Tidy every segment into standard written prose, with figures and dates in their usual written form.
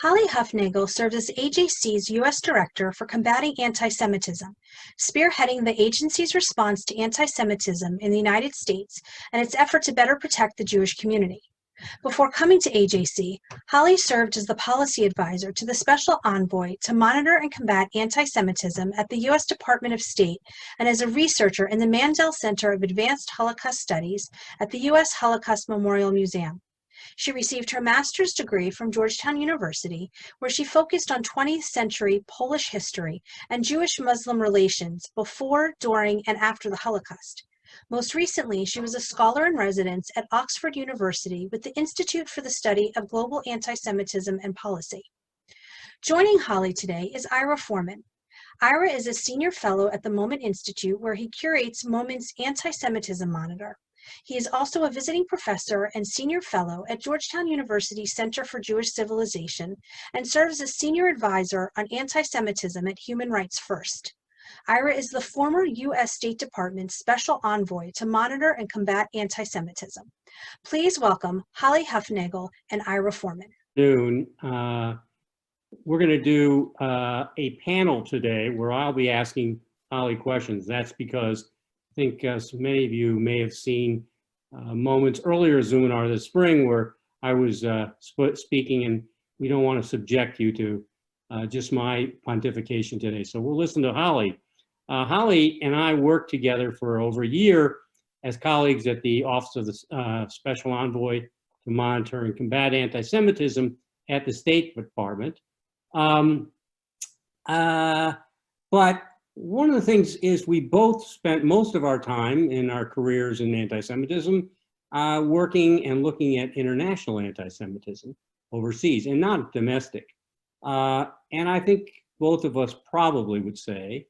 Holly Huffnagle serves as AJC's U.S. Director for Combating Anti-Semitism, spearheading the agency's response to anti-Semitism in the United States and its effort to better protect the Jewish community. Before coming to AJC, Holly served as the policy advisor to the Special Envoy to Monitor and Combat Anti-Semitism at the U.S. Department of State and as a researcher in the Mandel Center of Advanced Holocaust Studies at the U.S. Holocaust Memorial Museum. She received her master's degree from Georgetown University, where she focused on 20th century Polish history and Jewish-Muslim relations before, during, and after the Holocaust. Most recently, she was a scholar in residence at Oxford University with the Institute for the Study of Global Anti-Semitism and Policy. Joining Holly today is Ira Forman. Ira is a senior fellow at the Moment Institute, where he curates Moment's Anti-Semitism Monitor. He is also a visiting professor and senior fellow at Georgetown University Center for Jewish Civilization and serves as senior advisor on anti-Semitism at Human Rights First. Ira is the former U.S. State Department Special Envoy to Monitor and Combat Anti-Semitism. Please welcome Holly Huffnagle and Ira Forman. We're going to do a panel today where I'll be asking Holly questions. That's because I think so many of you may have seen moments earlier Zoominar this spring where I was speaking, and we don't want to subject you to just my pontification today. So we'll listen to Holly. Holly and I worked together for over a year as colleagues at the Office of the Special Envoy to Monitor and Combat Anti-Semitism at the State Department. But one of the things is we both spent most of our time in our careers in anti-Semitism working and looking at international anti-Semitism overseas and not domestic. And I think both of us probably would say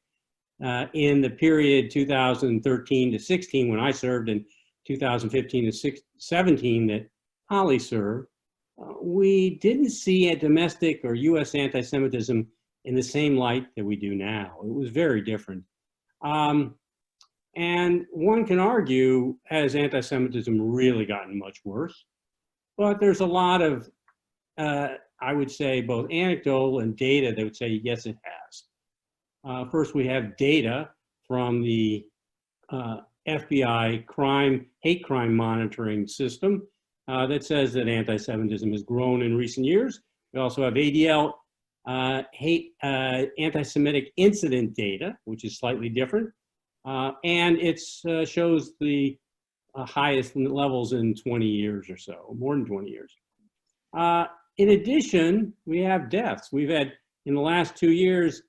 in the period 2013 to 16, when I served, and 2015 to 17 that Holly served, we didn't see a domestic or U.S. anti-Semitism in the same light that we do now. It was very different. And one can argue, has anti-Semitism really gotten much worse? But there's a lot of, I would say, both anecdotal and data that would say, yes, it has. First, we have data from the FBI hate crime monitoring system that says that anti-Semitism has grown in recent years. We also have ADL anti-Semitic incident data, which is slightly different, and it shows the highest levels in 20 years or so, more than 20 years. In addition, we have deaths. We've had, in the last 2 years,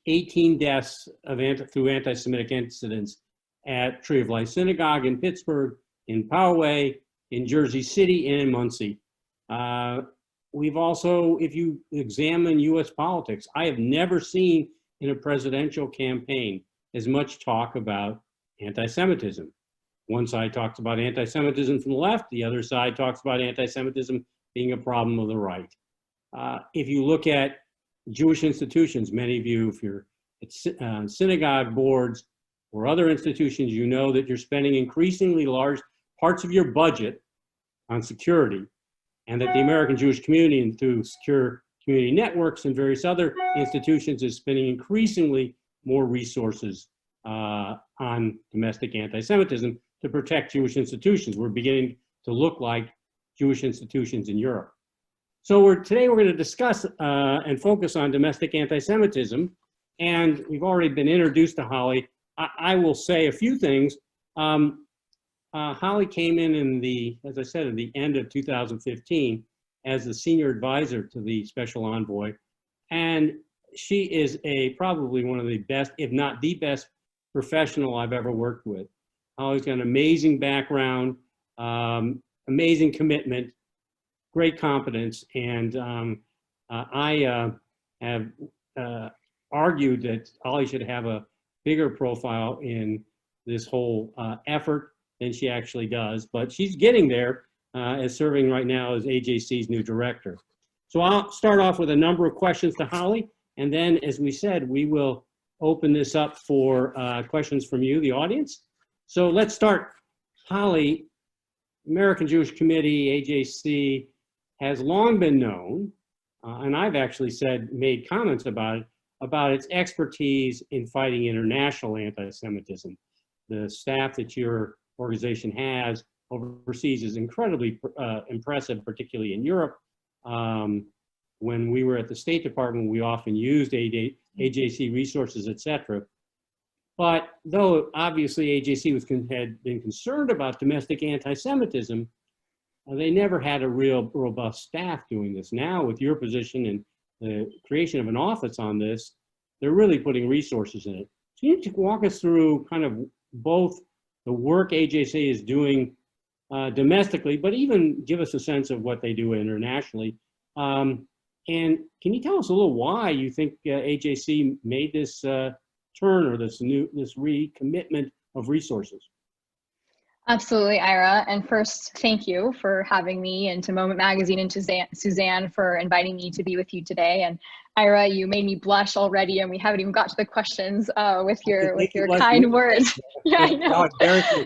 18 deaths through anti-Semitic incidents at Tree of Life Synagogue in Pittsburgh, in Poway, in Jersey City, and in Muncie. We've also, if you examine U.S. politics, I have never seen in a presidential campaign as much talk about anti-Semitism. One side talks about anti-Semitism from the left, the other side talks about anti-Semitism being a problem of the right. If you look at Jewish institutions, many of you, if you're at synagogue boards or other institutions, you know that you're spending increasingly large parts of your budget on security, and that the American Jewish community, and through secure community networks and various other institutions, is spending increasingly more resources on domestic anti-Semitism to protect Jewish institutions. We're beginning to look like Jewish institutions in Europe. So today we're going to discuss and focus on domestic anti-Semitism, and we've already been introduced to Holly. I will say a few things. Holly came in as I said, at the end of 2015 as the senior advisor to the Special Envoy. And she is probably one of the best, if not the best, professional I've ever worked with. Holly's got an amazing background, amazing commitment, great competence. And I have argued that Holly should have a bigger profile in this whole effort than she actually does, but she's getting there as serving right now as AJC's new director. So I'll start off with a number of questions to Holly, and then, as we said, we will open this up for questions from you, the audience. So let's start. Holly, American Jewish Committee, AJC, has long been known and I've actually made comments about its expertise in fighting international anti-Semitism. The staff that your organization has overseas is incredibly impressive, particularly in Europe. When we were at the State Department, we often used AJC resources, et cetera. But though obviously AJC had been concerned about domestic anti-Semitism, they never had a real robust staff doing this. Now, with your position and the creation of an office on this, they're really putting resources in it. Can you walk us through kind of both the work AJC is doing domestically, but even give us a sense of what they do internationally? And can you tell us a little why you think AJC made this turn or this recommitment of resources? Absolutely, Ira. And first, thank you for having me, and to Moment Magazine and to Suzanne for inviting me to be with you today. And Ira, you made me blush already, and we haven't even got to the questions with your kind words. Yeah, I know.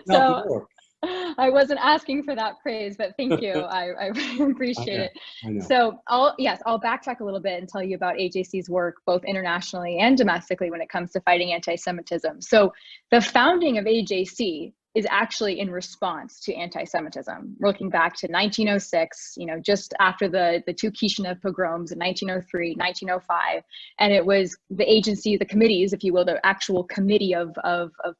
So I wasn't asking for that praise, but thank you. I appreciate it. I know. So I'll backtrack a little bit and tell you about AJC's work, both internationally and domestically, when it comes to fighting anti-Semitism. So the founding of AJC is actually in response to anti-Semitism. We're looking back to 1906, just after the two Kishinev pogroms in 1903, 1905. And it was the agency, the committees, if you will, the actual committee of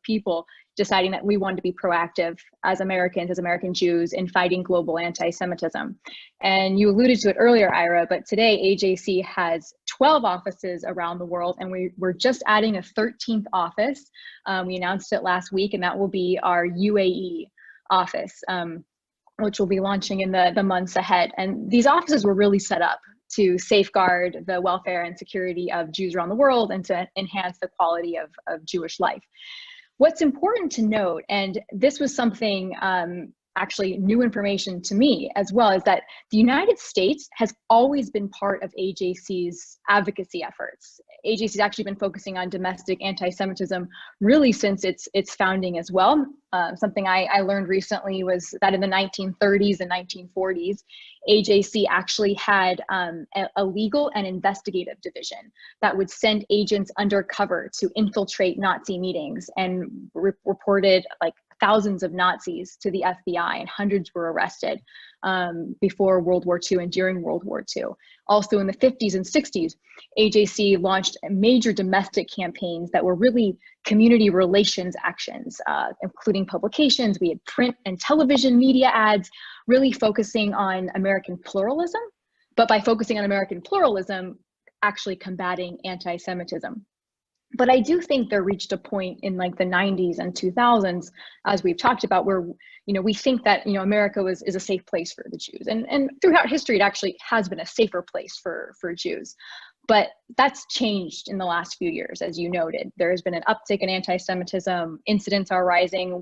people deciding that we wanted to be proactive as Americans, as American Jews, in fighting global anti-Semitism. And you alluded to it earlier, Ira, but today AJC has 12 offices around the world, and we're just adding a 13th office. We announced it last week, and that will be our UAE office, which will be launching in the months ahead. And these offices were really set up to safeguard the welfare and security of Jews around the world and to enhance the quality of Jewish life. What's important to note, and this was something actually new information to me as well, is that the United States has always been part of AJC's advocacy efforts. AJC has actually been focusing on domestic anti-Semitism really since its founding as well. Something I learned recently was that in the 1930s and 1940s, AJC actually had a legal and investigative division that would send agents undercover to infiltrate Nazi meetings and reported like thousands of Nazis to the FBI, and hundreds were arrested before World War II and during World War II. Also in the 50s and 60s, AJC launched major domestic campaigns that were really community relations actions, including publications. We had print and television media ads, really focusing on American pluralism, but by focusing on American pluralism, actually combating anti-Semitism. But I do think there reached a point in like the 90s and 2000s, as we've talked about, where we think that America is a safe place for the Jews, and throughout history it actually has been a safer place for Jews. But that's changed in the last few years, as you noted. There has been an uptick in anti-Semitism. Incidents are rising.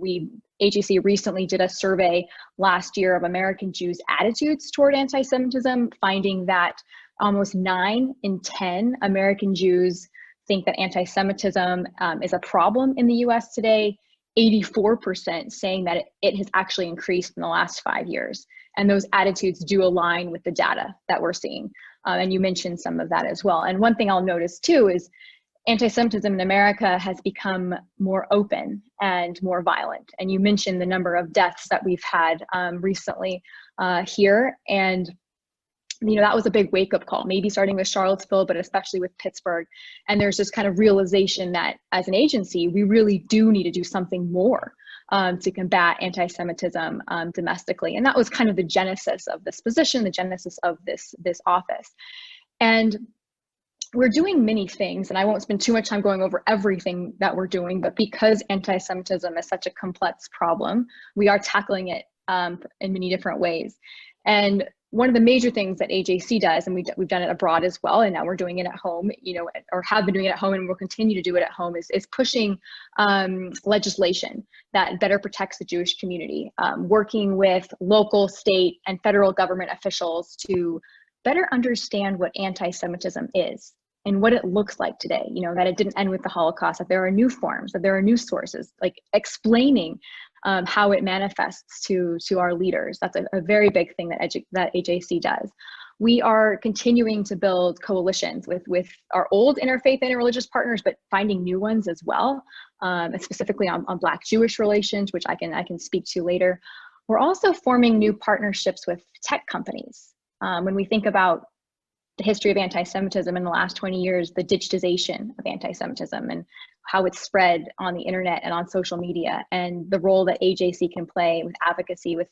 AJC recently did a survey last year of American Jews' attitudes toward anti-Semitism, finding that almost 9 in 10 American Jews think that anti-Semitism is a problem in the US today, 84% saying that it has actually increased in the last 5 years. And those attitudes do align with the data that we're seeing. And you mentioned some of that as well. And one thing I'll notice too is anti-Semitism in America has become more open and more violent. And you mentioned the number of deaths that we've had recently here. And that was a big wake-up call, maybe starting with Charlottesville, but especially with Pittsburgh. And there's this kind of realization that as an agency, we really do need to do something more to combat anti-Semitism domestically. And that was kind of the genesis of this position, the genesis of this office. And we're doing many things, and I won't spend too much time going over everything that we're doing, but because anti-Semitism is such a complex problem, we are tackling it in many different ways. And one of the major things that AJC does, and we've done it abroad as well, and now we're doing it at home, or have been doing it at home, and we'll continue to do it at home, is pushing legislation that better protects the Jewish community, working with local, state, and federal government officials to better understand what anti-Semitism is and what it looks like today, that it didn't end with the Holocaust, that there are new forms, that there are new sources, like explaining how it manifests to our leaders. That's a very big thing that AJC does. we are continuing to build coalitions with our old interfaith and interreligious partners, but finding new ones as well, and specifically on Black-Jewish relations, which I can speak to later. We're also forming new partnerships with tech companies. When we think about the history of anti-Semitism in the last 20 years, the digitization of anti-Semitism and how it's spread on the internet and on social media, and the role that AJC can play with advocacy with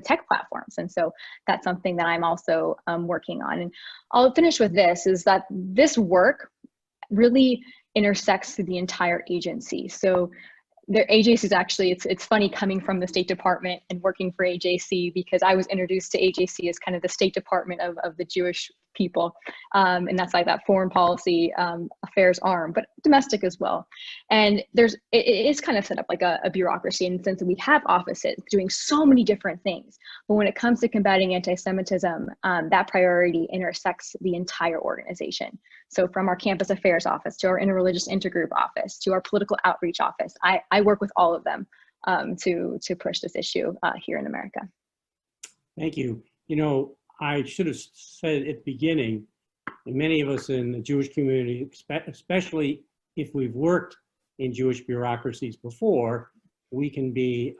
tech platforms. And so that's something that I'm also working on. And I'll finish with this, is that this work really intersects through the entire agency. So their AJC is actually, it's funny coming from the State Department and working for AJC, because I was introduced to AJC as kind of the State Department of the Jewish people. And that's like that foreign policy affairs arm, but domestic as well. And it is kind of set up like a bureaucracy in the sense that we have offices doing so many different things. But when it comes to combating anti-Semitism, that priority intersects the entire organization. So from our campus affairs office to our interreligious intergroup office to our political outreach office, I work with all of them to push this issue here in America. Thank you. You know, I should have said at the beginning, many of us in the Jewish community, especially if we've worked in Jewish bureaucracies before, we can be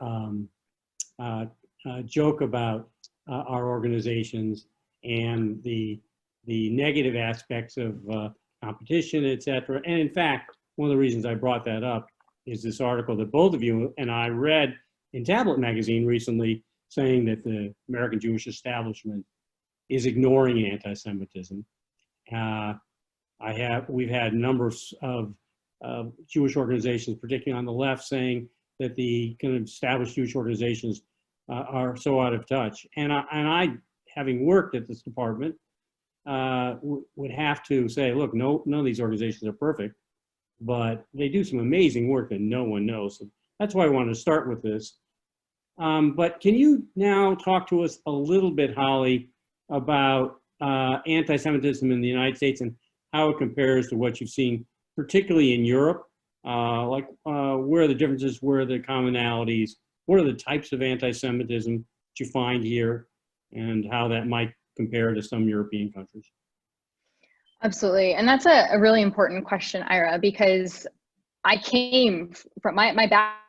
joke about our organizations and the negative aspects of competition, et cetera. And in fact, one of the reasons I brought that up is this article that both of you and I read in Tablet magazine recently, saying that the American Jewish establishment is ignoring anti-Semitism. We've had a number of Jewish organizations, particularly on the left, saying that the kind of established Jewish organizations are so out of touch. And I, having worked at this department, would have to say, look, none of these organizations are perfect, but they do some amazing work that no one knows. So that's why I wanted to start with this. But can you now talk to us a little bit, Holly, about anti-Semitism in the United States and how it compares to what you've seen, particularly in Europe? Where are the differences, where are the commonalities, what are the types of anti-Semitism that you find here, and how that might compare to some European countries? Absolutely. And that's a really important question, Ira, because I came from my background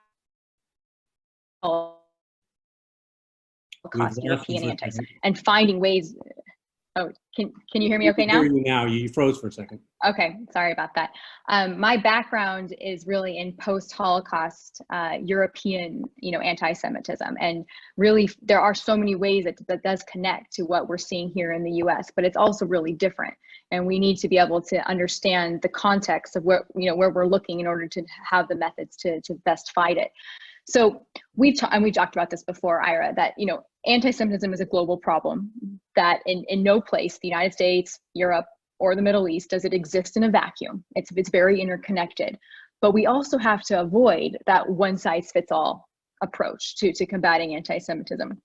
across European anti-Semitism and finding ways. Oh, can you hear me okay now? I hear you now. You froze for a second. Okay, sorry about that. My background is really in post-Holocaust European, anti-Semitism, and really there are so many ways that does connect to what we're seeing here in the U.S., but it's also really different, and we need to be able to understand the context of where we're looking in order to have the methods to best fight it. So we've talked about this before, Ira, that anti-Semitism is a global problem, that in no place, the United States, Europe, or the Middle East, does it exist in a vacuum. It's very interconnected. But we also have to avoid that one-size-fits-all approach to combating anti-Semitism,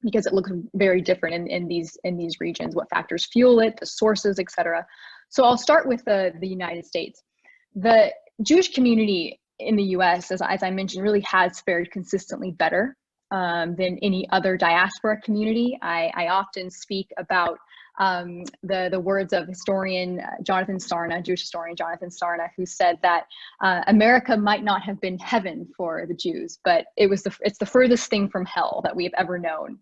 because it looks very different in these regions, what factors fuel it, the sources, etc. So I'll start with the United States. The Jewish community in the US, as I mentioned, really has fared consistently better than any other diaspora community. I often speak about the words of historian Jonathan Sarna, Jewish historian Jonathan Sarna, who said that America might not have been heaven for the Jews, but it's the furthest thing from hell that we have ever known.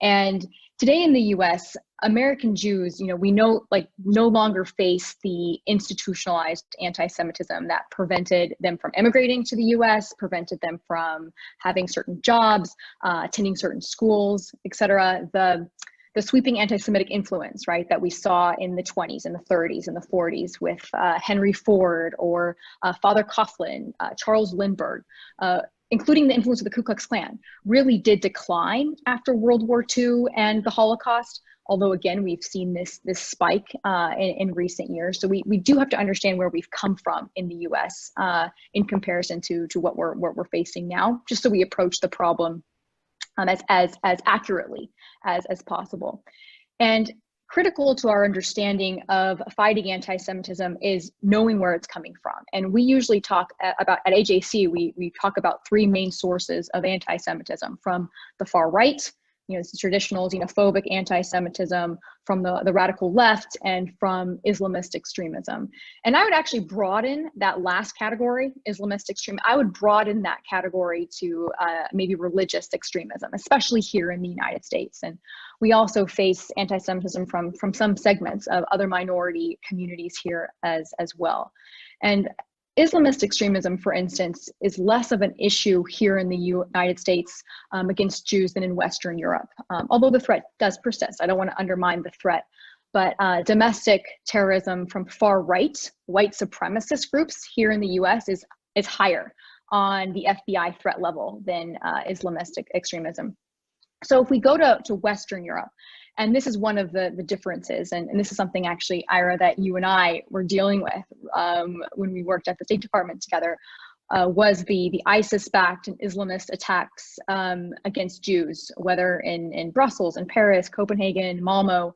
And today in the US, American Jews, we no longer face the institutionalized anti-Semitism that prevented them from immigrating to the US, prevented them from having certain jobs, attending certain schools, etc. The sweeping anti-Semitic influence, right, that we saw in the 20s and the 30s and the 40s with Henry Ford or Father Coughlin, Charles Lindbergh, including the influence of the Ku Klux Klan, really did decline after World War II and the Holocaust. Although again, we've seen this spike in recent years. So we do have to understand where we've come from in the US in comparison to what we're facing now, just so we approach the problem as accurately as possible. And critical to our understanding of fighting anti-Semitism is knowing where it's coming from. And we usually talk about, at AJC, we talk about three main sources of anti-Semitism: from the far right, it's the traditional xenophobic anti-Semitism from the radical left and from Islamist extremism. And I would actually broaden that last category, Islamist extremism, I would broaden that category to maybe religious extremism, especially here in the United States. And we also face anti-Semitism from some segments of other minority communities here as well. And Islamist extremism, for instance, is less of an issue here in the United States against Jews than in Western Europe, although the threat does persist. I don't want to undermine the threat, but domestic terrorism from far right, white supremacist groups here in the US is higher on the FBI threat level than Islamistic extremism. So if we go to Western Europe, and this is one of the differences, and this is something actually, Ira, that you and I were dealing with when we worked at the State Department together, was the ISIS-backed and Islamist attacks against Jews, whether in Brussels, in Paris, Copenhagen, Malmo.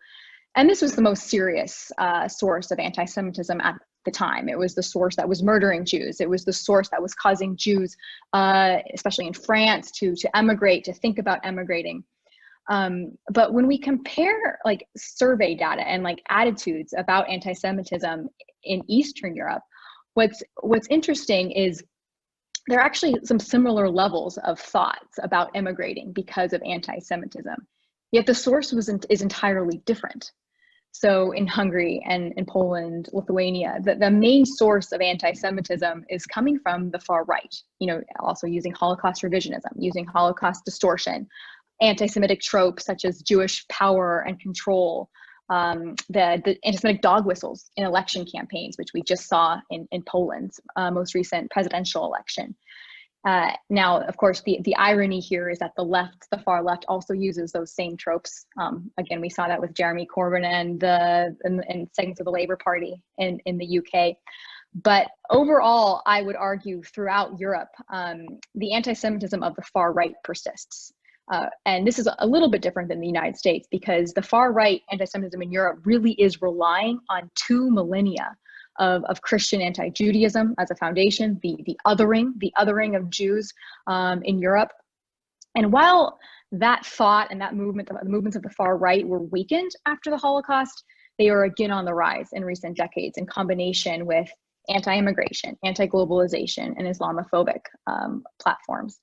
And this was the most serious source of anti-Semitism at the time. It was the source that was murdering Jews. It was the source that was causing Jews, especially in France, to emigrate, to think about emigrating. But when we compare like survey data and like attitudes about anti-Semitism in Eastern Europe, what's interesting is there are actually some similar levels of thoughts about emigrating because of anti-Semitism, yet the source is entirely different. So in Hungary and in Poland, Lithuania, the main source of anti-Semitism is coming from the far right, also using Holocaust revisionism, using Holocaust distortion, anti-Semitic tropes such as Jewish power and control, the anti-Semitic dog whistles in election campaigns, which we just saw in Poland's most recent presidential election. Now, of course, the irony here is that the far left also uses those same tropes. Again, we saw that with Jeremy Corbyn and segments of the Labour Party in the UK. But overall, I would argue throughout Europe, the anti-Semitism of the far right persists. And this is a little bit different than the United States, because the far right anti-Semitism in Europe really is relying on 2 millennia of Christian anti-Judaism as a foundation, the othering of Jews in Europe. And while that thought and that movement, the movements of the far right were weakened after the Holocaust, they are again on the rise in recent decades in combination with anti-immigration, anti-globalization, and Islamophobic platforms.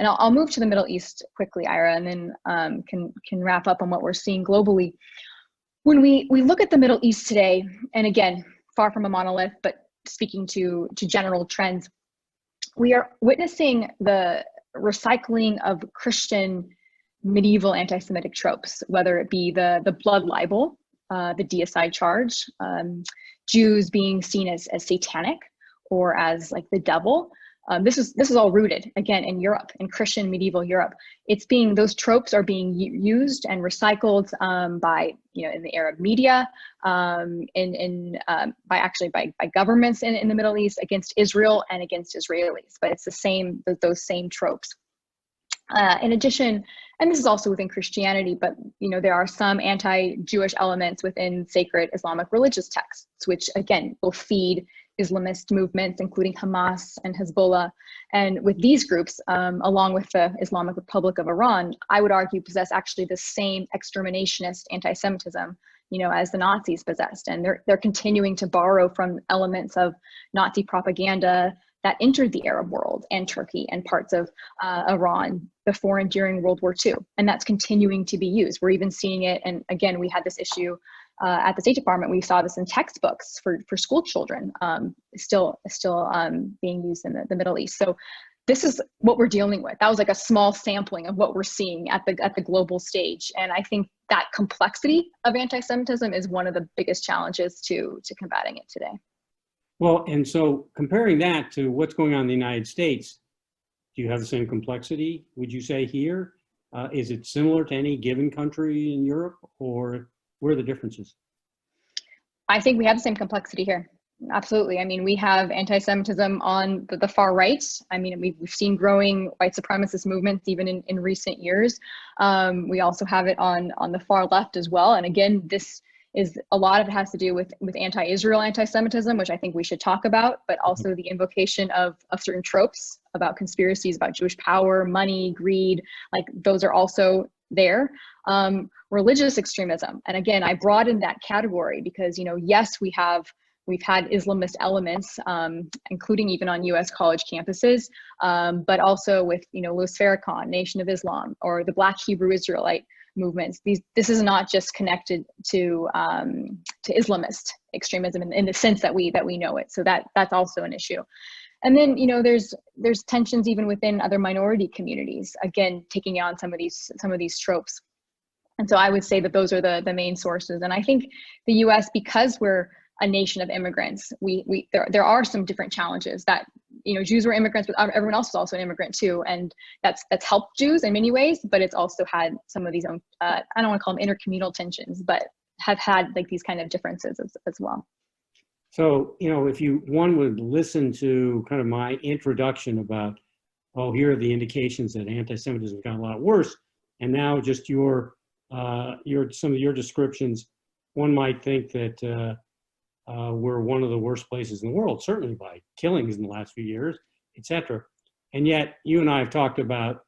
And I'll move to the Middle East quickly, Ira, and then can wrap up on what we're seeing globally. When we look at the Middle East today, and again, far from a monolith, but speaking to general trends, we are witnessing the recycling of Christian medieval anti-Semitic tropes, whether it be the blood libel, the deicide charge, Jews being seen as satanic or as like the devil. This is all rooted again in Europe, in Christian medieval Europe. Those tropes are being used and recycled by in the Arab media, by governments in the Middle East against Israel and against Israelis. But it's those same tropes. In addition, and this is also within Christianity, but there are some anti-Jewish elements within sacred Islamic religious texts, which again will feed Islamist movements, including Hamas and Hezbollah. And with these groups, along with the Islamic Republic of Iran, I would argue possess actually the same exterminationist anti-Semitism, as the Nazis possessed. And they're continuing to borrow from elements of Nazi propaganda that entered the Arab world and Turkey and parts of Iran before and during World War II. And that's continuing to be used. We're even seeing it. And again, we had this issue at the State Department. We saw this in textbooks for school children, still being used in the Middle East. So this is what we're dealing with. That was like a small sampling of what we're seeing at the global stage. And I think that complexity of anti-Semitism is one of the biggest challenges to combating it today. Well, and so comparing that to what's going on in the United States, do you have the same complexity, would you say, here? Is it similar to any given country in Europe, or where are the differences? I think we have the same complexity here. Absolutely. I mean, we have anti-Semitism on the far right. I mean, we've seen growing white supremacist movements even in recent years. We also have it on the far left as well. And again, this is a lot of it has to do with anti-Israel anti-Semitism, which I think we should talk about, but also the invocation of certain tropes about conspiracies, about Jewish power, money, greed. Like those are also there. Religious extremism, and again, I broadened that category because, you know, yes, we've had Islamist elements, including even on U.S. college campuses, but also with, you know, Louis Farrakhan, Nation of Islam, or the Black Hebrew Israelite movements. This is not just connected to Islamist extremism in the sense that we know it. So that's also an issue. And then, you know, there's tensions even within other minority communities, again, taking on some of these tropes. And so I would say that those are the main sources. And I think the U.S., because we're a nation of immigrants, there are some different challenges that, you know, Jews were immigrants, but everyone else is also an immigrant too. And that's helped Jews in many ways, but it's also had some of these own, I don't want to call them intercommunal tensions, but have had like these kind of differences as well. So, you know, if one would listen to kind of my introduction about, oh, here are the indications that anti-Semitism got a lot worse, and now just some of your descriptions, one might think that we're one of the worst places in the world, certainly by killings in the last few years, et cetera. And yet, you and I have talked about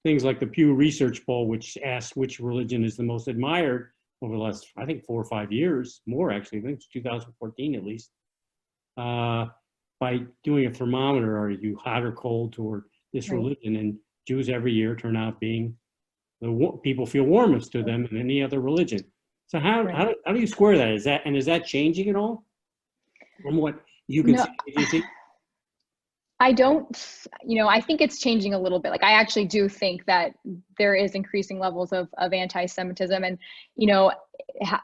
things like the Pew Research Poll, which asked which religion is the most admired over the last, I think, 4 or 5 years, more actually, I think it's 2014 at least. By doing a thermometer, are you hot or cold toward this religion? And Jews every year turn out being the people feel warmest to them than any other religion. So how do you square that? Is that changing at all from what you can see? I don't, you know, I think it's changing a little bit. Like, I actually do think that there is increasing levels of anti-Semitism, and, you know,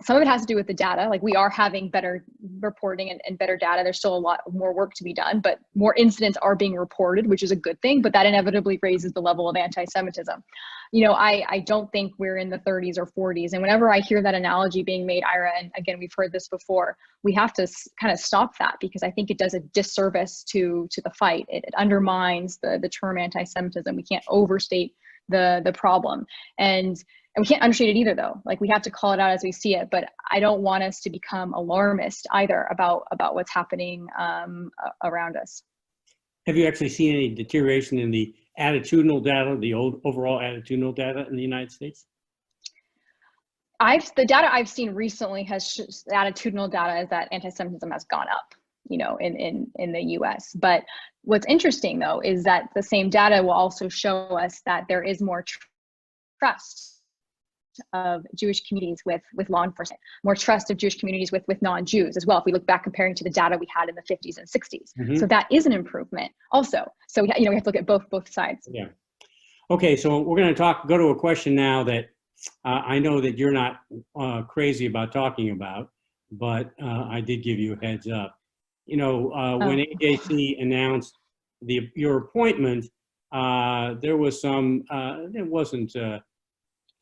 some of it has to do with the data. Like, we are having better reporting and better data. There's still a lot more work to be done, but more incidents are being reported, which is a good thing, but that inevitably raises the level of anti-Semitism. You know, I don't think we're in the 30s or 40s. And whenever I hear that analogy being made, Ira, and again, we've heard this before, we have to kind of stop that, because I think it does a disservice to the fight. It undermines the term anti-Semitism. We can't overstate the problem. And we can't understate it either, though. Like, we have to call it out as we see it, but I don't want us to become alarmist either about what's happening around us. Have you actually seen any deterioration in the attitudinal data, the overall attitudinal data in the United States? The data I've seen recently has attitudinal data is that anti-Semitism has gone up, you know, in the US. But what's interesting, though, is that the same data will also show us that there is more trust of Jewish communities with law enforcement, more trust of Jewish communities with non-Jews as well, if we look back comparing to the data we had in the 50s and 60s. Mm-hmm. So that is an improvement also. So, you know, we have to look at both sides. Yeah. Okay, so we're going to go to a question now that I know that you're not crazy about talking about, but I did give you a heads up. You know, when AJC announced your appointment, there was some, it wasn't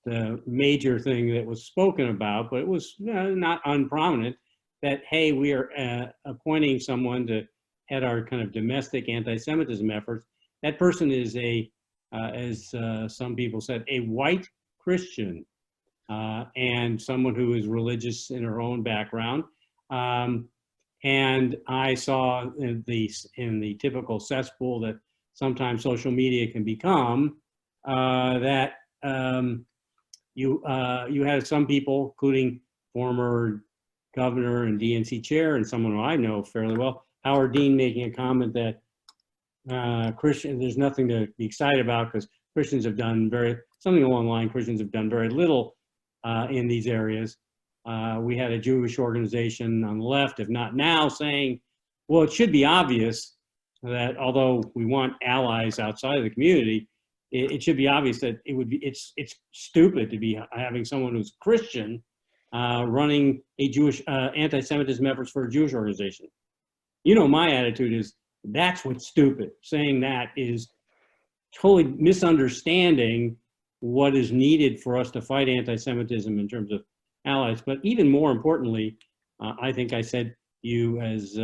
the major thing that was spoken about, but it was not unprominent that, hey, we are appointing someone to head our kind of domestic anti-Semitism efforts. That person is as some people said, a white Christian and someone who is religious in her own background. And I saw in the typical cesspool that sometimes social media can become, that you had some people, including former governor and DNC chair and someone who I know fairly well, Howard Dean, making a comment that there's nothing to be excited about because Christians have done something along the line, Christians have done very little in these areas. We had a Jewish organization on the left, if not now, saying, well, it should be obvious that although we want allies outside of the community, it should be obvious that it's stupid to be having someone who's Christian running a Jewish anti-Semitism efforts for a Jewish organization. You know, my attitude is that's what's stupid. Saying that is totally misunderstanding what is needed for us to fight anti-Semitism in terms of allies. But even more importantly, I think I said you as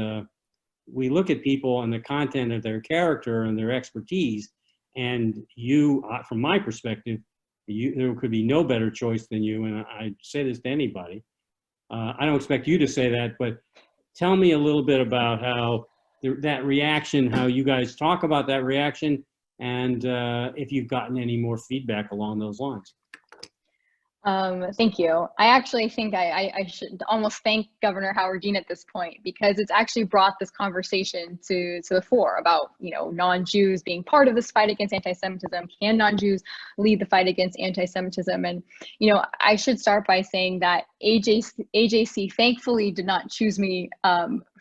we look at people and the content of their character and their expertise, and you, from my perspective, there could be no better choice than you, and I say this to anybody. I don't expect you to say that, but tell me a little bit about how that reaction, how you guys talk about that reaction, and if you've gotten any more feedback along those lines. Thank you. I actually think I should almost thank Governor Howard Dean at this point, because it's actually brought this conversation to the fore about, non-Jews being part of this fight against anti-Semitism. Can non-Jews lead the fight against anti-Semitism? And, I should start by saying that AJC thankfully did not choose me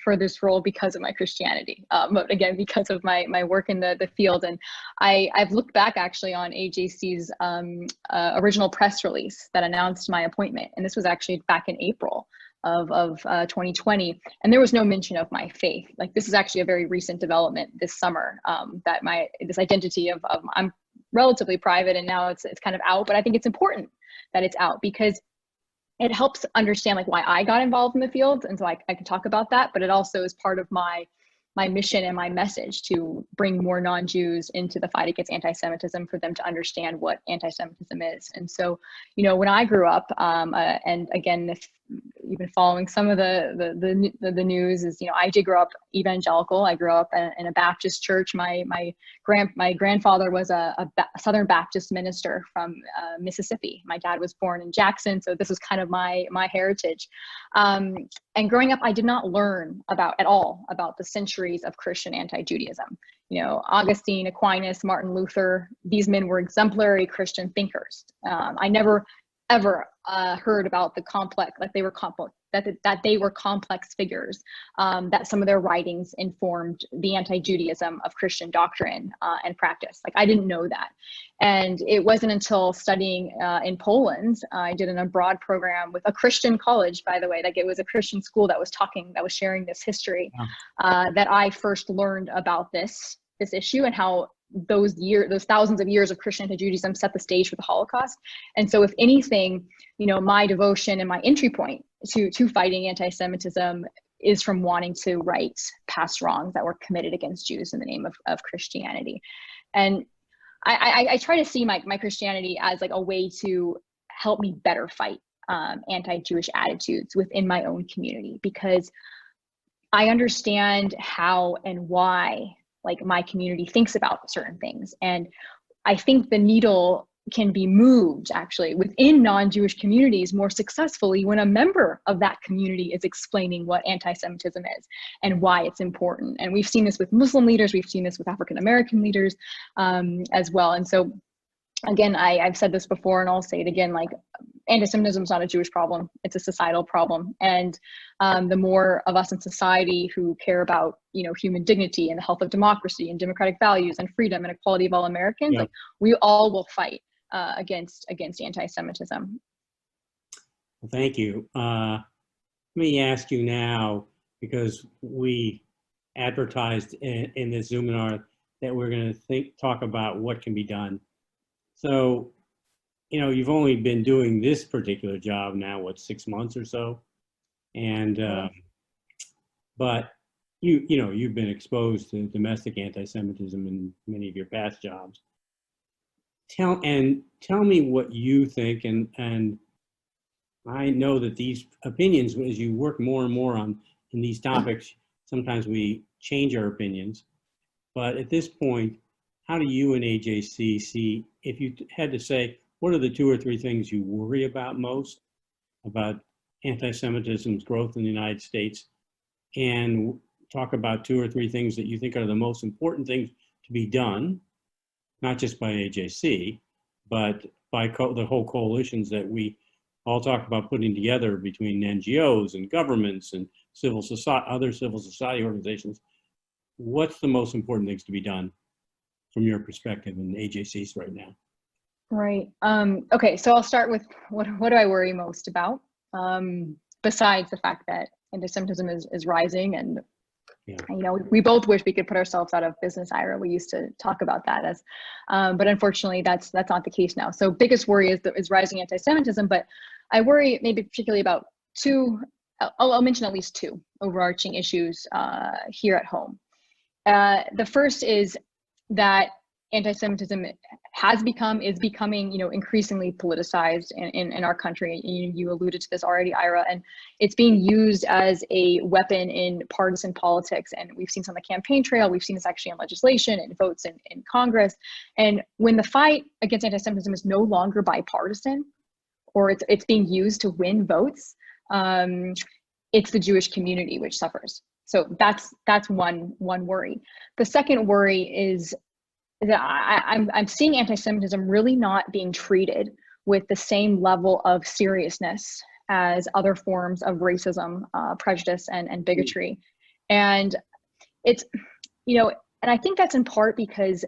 for this role because of my Christianity, but again, because of my work in the field. And I've looked back actually on AJC's original press release that announced my appointment. And this was actually back in April of 2020. And there was no mention of my faith. Like, this is actually a very recent development this summer, that this identity of I'm relatively private, and now it's kind of out. But I think it's important that it's out, because it helps understand like why I got involved in the field. And so I can talk about that, but it also is part of my mission and my message to bring more non-Jews into the fight against anti-Semitism, for them to understand what anti-Semitism is. And so, when I grew up, and again, if you've been following some of the news, is, I did grow up evangelical. I grew up in a Baptist church. My grandfather was a Southern Baptist minister from Mississippi. My dad was born in Jackson, so this was kind of my heritage. And growing up, I did not learn at all about the centuries of Christian anti-Judaism. Augustine, Aquinas, Martin Luther, these men were exemplary Christian thinkers. I never ever heard about the complex, like they were complex, that they were complex figures, that some of their writings informed the anti-Judaism of Christian doctrine and practice. Like, I didn't know that. And it wasn't until studying in Poland, I did an abroad program with a Christian college, by the way, like it was a Christian school that was sharing this history, that I first learned about this issue, and how those thousands of years of Christian anti-Judaism set the stage for the Holocaust. And so if anything, my devotion and my entry point to fighting anti-Semitism is from wanting to right past wrongs that were committed against Jews in the name of Christianity. And I try to see my Christianity as like a way to help me better fight anti-Jewish attitudes within my own community, because I understand how and why like my community thinks about certain things. And I think the needle can be moved actually within non-Jewish communities more successfully when a member of that community is explaining what anti-Semitism is and why it's important. And we've seen this with Muslim leaders, we've seen this with African-American leaders as well. And so again, I've said this before and I'll say it again, like anti-Semitism is not a Jewish problem, it's a societal problem. And the more of us in society who care about, human dignity and the health of democracy and democratic values and freedom and equality of all Americans, like we all will fight against anti-Semitism. Well, thank you. Let me ask you now, because we advertised in this Zoominar that we're going to talk about what can be done. So, you've only been doing this particular job now, 6 months or so, and but you've been exposed to domestic anti-Semitism in many of your past jobs. Tell me what you think, and I know that these opinions, as you work more and more in these topics, sometimes we change our opinions. But at this point, how do you and AJC see, if you had to say, what are the 2 or 3 things you worry about most about anti-Semitism's growth in the United States, and talk about 2 or 3 things that you think are the most important things to be done, not just by AJC, but by the whole coalitions that we all talk about putting together between NGOs and governments and civil society, other civil society organizations. What's the most important things to be done from your perspective in AJC's right now? Right. Okay, so I'll start with what do I worry most about, besides the fact that anti-Semitism is rising, and we both wish we could put ourselves out of business, Ira. We used to talk about that as, but unfortunately that's not the case now. So biggest worry is rising anti-Semitism, but I worry maybe particularly about 2, I'll mention at least 2 overarching issues here at home. The first is that anti-Semitism is becoming, increasingly politicized in our country. You alluded to this already, Ira, and it's being used as a weapon in partisan politics. And we've seen this on the campaign trail. We've seen this actually in legislation and votes in Congress. And when the fight against anti-Semitism is no longer bipartisan, or it's being used to win votes, it's the Jewish community which suffers. So that's one worry. The second worry is that I'm seeing anti-Semitism really not being treated with the same level of seriousness as other forms of racism, prejudice, and bigotry. And it's, and I think that's in part because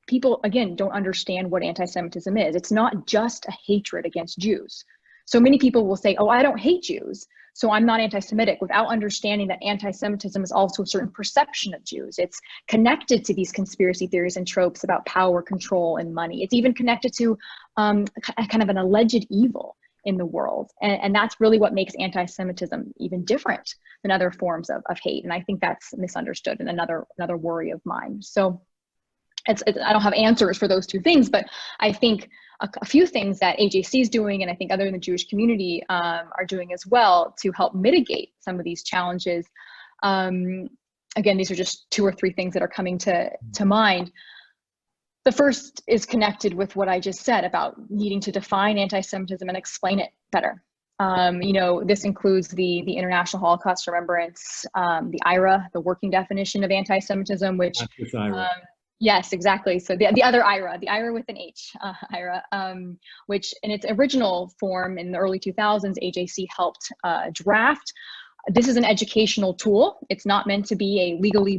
people, again, don't understand what anti-Semitism is. It's not just a hatred against Jews. So many people will say, oh, I don't hate Jews, so I'm not anti-Semitic, without understanding that anti-Semitism is also a certain perception of Jews. It's connected to these conspiracy theories and tropes about power, control, and money. It's even connected to kind of an alleged evil in the world. And that's really what makes anti-Semitism even different than other forms of hate. And I think that's misunderstood, and another worry of mine. So I don't have answers for those two things, but I think a few things that AJC is doing, and I think other in the Jewish community are doing as well to help mitigate some of these challenges. Again, these are just 2 or 3 things that are coming to mind. The first is connected with what I just said about needing to define anti-Semitism and explain it better. This includes the International Holocaust Remembrance, the IRA, the working definition of anti-Semitism, which yes, exactly. So the other IRA, the IRA with an H, IRA, which in its original form in the early 2000s, AJC helped draft. This is an educational tool. It's not meant to be a legally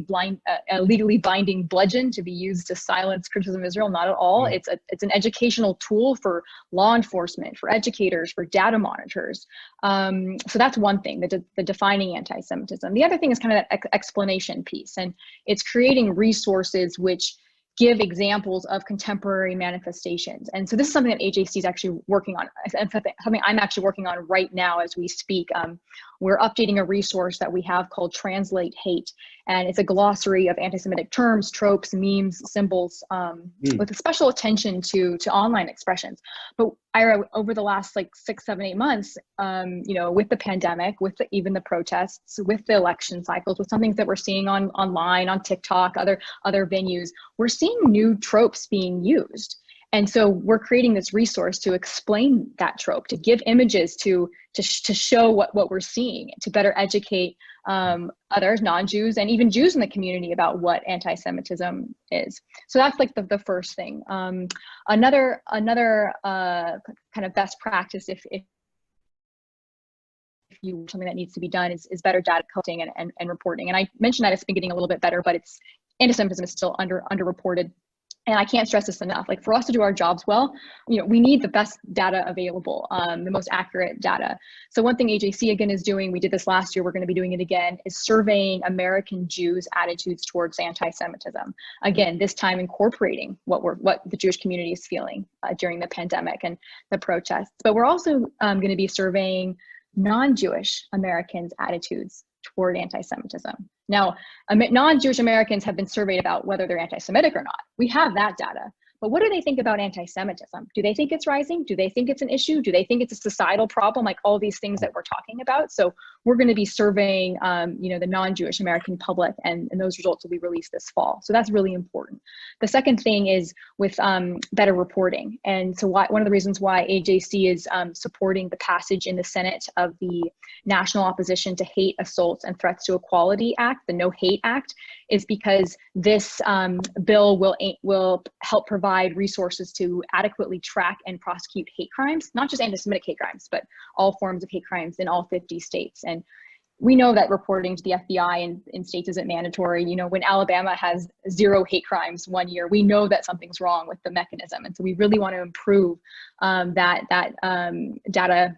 binding bludgeon to be used to silence criticism of Israel. Not at all. It's an educational tool for law enforcement, for educators, for data monitors. So that's one thing, the defining anti-Semitism. The other thing is kind of that explanation piece, and it's creating resources which give examples of contemporary manifestations. And so this is something that AJC is actually working on, something I'm actually working on right now as we speak. We're updating a resource that we have called Translate Hate. And it's a glossary of anti-Semitic terms, tropes, memes, symbols, with a special attention to online expressions. But Ira, over the last 6, 7, 8 months, with the pandemic, with even the protests, with the election cycles, with some things that we're seeing online, on TikTok, other venues, we're seeing new tropes being used. And so we're creating this resource to explain that trope, to give images to show what we're seeing, to better educate others, non-Jews, and even Jews in the community about what anti-Semitism is. So that's the first thing. Another kind of best practice, if something that needs to be done, is better data collecting and reporting. And I mentioned that it's been getting a little bit better, but anti-Semitism is still underreported. And I can't stress this enough. For us to do our jobs well, we need the best data available, the most accurate data. So one thing AJC again is doing, we did this last year, we're going to be doing it again, is surveying American Jews' attitudes towards anti-Semitism. Again, this time incorporating what the Jewish community is feeling during the pandemic and the protests. But we're also going to be surveying non-Jewish Americans' attitudes toward anti-Semitism. Now, non-Jewish Americans have been surveyed about whether they're anti-Semitic or not. We have that data. But what do they think about anti-Semitism? Do they think it's rising? Do they think it's an issue? Do they think it's a societal problem, like all these things that we're talking about? So we're going to be surveying, the non-Jewish American public, and those results will be released this fall. So that's really important. The second thing is with better reporting. And so one of the reasons why AJC is supporting the passage in the Senate of the National Opposition to Hate, Assaults, and Threats to Equality Act, the No Hate Act, is because this bill will help provide resources to adequately track and prosecute hate crimes, not just anti-Semitic hate crimes, but all forms of hate crimes in all 50 states. And we know that reporting to the FBI in states isn't mandatory. When Alabama has 0 hate crimes one year, we know that something's wrong with the mechanism. And so we really want to improve that data